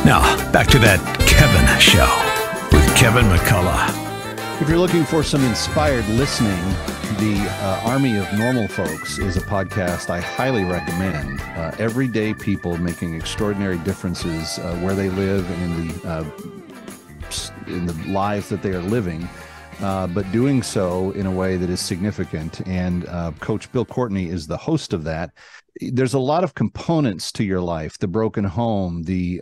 Now, back to that Kevin Show with Kevin McCullough. If you're looking for some inspired listening, the Army of Normal Folks is a podcast I highly recommend. Everyday people making extraordinary differences where they live and in the lives that they are living, but doing so in a way that is significant. And Coach Bill Courtney is the host of that. There's a lot of components to your life: the broken home, the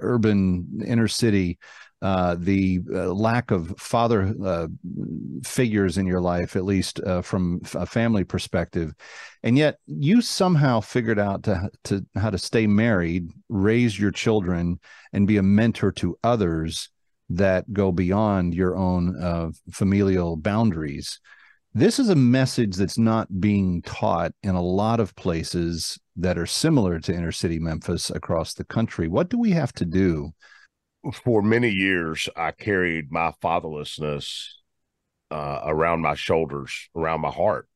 urban inner city, the lack of father figures in your life, at least from a family perspective. And yet you somehow figured out to how to stay married, raise your children, and be a mentor to others that go beyond your own familial boundaries. This is a message that's not being taught in a lot of places that are similar to inner city Memphis across the country. What do we have to do? For many years, I carried my fatherlessness around my shoulders, around my heart.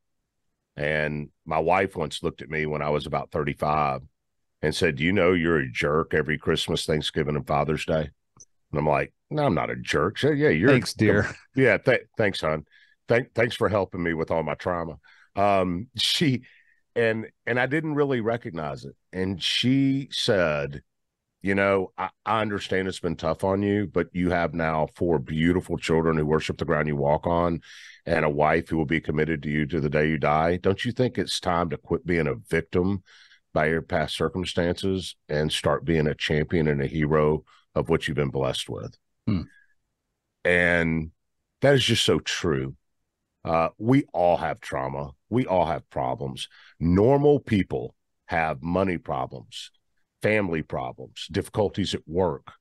And my wife once looked at me when I was about 35 and said, "Do you know you're a jerk every Christmas, Thanksgiving, and Father's Day?" And I'm like, "No, I'm not a jerk." So, yeah, you're. Thanks, dear. Yeah, thanks, hon. Thanks for helping me with all my trauma. She and I didn't really recognize it. And she said, "You know, I understand it's been tough on you, but you have now 4 beautiful children who worship the ground you walk on, and a wife who will be committed to you to the day you die. Don't you think it's time to quit being a victim by your past circumstances and start being a champion and a hero of what you've been blessed with?" And that is just so true. We all have trauma. We all have problems. Normal people have money problems, family problems, difficulties at work,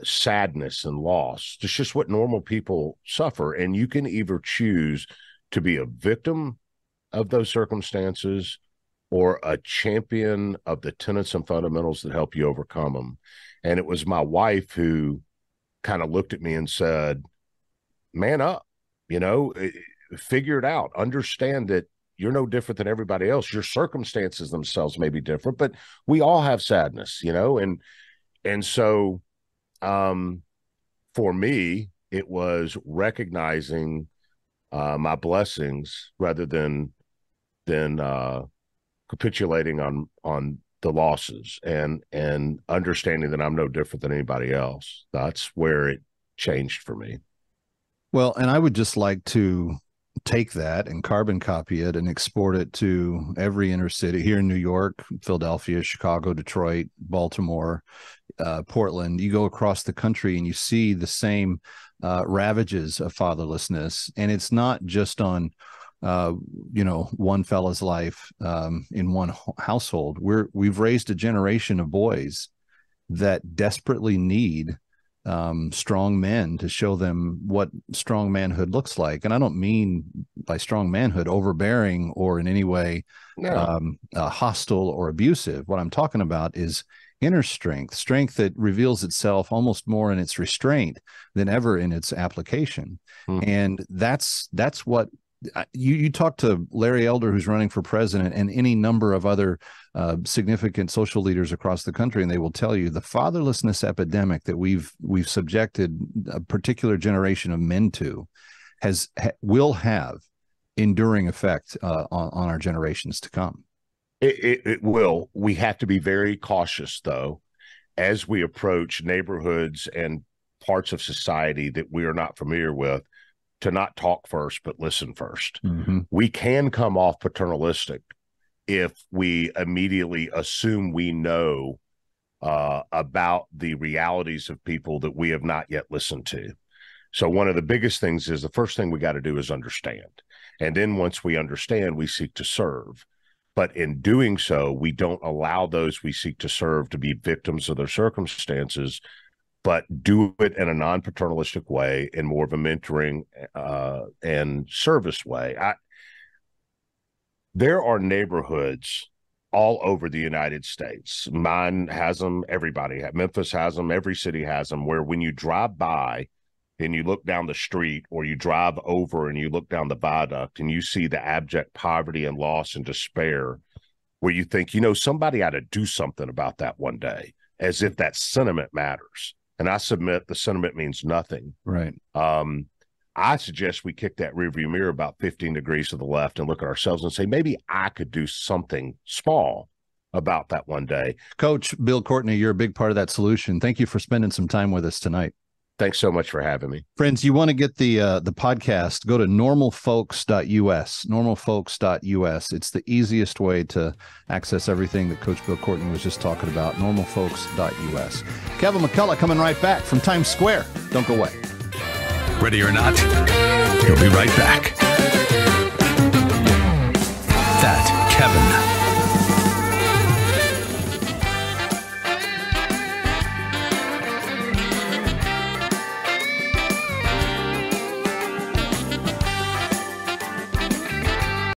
sadness and loss. It's just what normal people suffer. And you can either choose to be a victim of those circumstances or a champion of the tenets and fundamentals that help you overcome them. And it was my wife who kind of looked at me and said, "Man up, figure it out. Understand that you're no different than everybody else. Your circumstances themselves may be different, but we all have sadness, and so for me, it was recognizing my blessings rather than capitulating on the losses and understanding that I'm no different than anybody else. That's where it changed for me. Well, and I would just like to take that and carbon copy it and export it to every inner city here in New York, Philadelphia, Chicago, Detroit, Baltimore, Portland. You go across the country and you see the same ravages of fatherlessness. And it's not just on, one fella's life in one household. We've raised a generation of boys that desperately need strong men to show them what strong manhood looks like. And I don't mean by strong manhood overbearing or in any way hostile or abusive. What I'm talking about is inner strength that reveals itself almost more in its restraint than ever in its application. And that's what you talk to Larry Elder, who's running for president, and any number of other significant social leaders across the country, and they will tell you the fatherlessness epidemic that we've subjected a particular generation of men to will have enduring effect on our generations to come. It will. We have to be very cautious, though, as we approach neighborhoods and parts of society that we are not familiar with, to not talk first, but listen first. We can come off paternalistic if we immediately assume we know about the realities of people that we have not yet listened to. So one of the biggest things is the first thing we got to do is understand. And then once we understand, we seek to serve. But in doing so, we don't allow those we seek to serve to be victims of their circumstances, but do it in a non-paternalistic way, in more of a mentoring and service way. There are neighborhoods all over the United States. Mine has them. Everybody has. Memphis has them. Every city has them, where when you drive by and you look down the street, or you drive over and you look down the viaduct and you see the abject poverty and loss and despair, where you think, somebody ought to do something about that one day. as if that sentiment matters. And I submit the sentiment means nothing. Right. I suggest we kick that rearview mirror about 15 degrees to the left and look at ourselves and say, maybe I could do something small about that one day. Coach Bill Courtney, you're a big part of that solution. Thank you for spending some time with us tonight. Thanks so much for having me. Friends, you want to get the podcast, go to normalfolks.us, normalfolks.us. It's the easiest way to access everything that Coach Bill Courtney was just talking about, normalfolks.us. Kevin McCullough coming right back from Times Square. Don't go away. Ready or not, he'll be right back.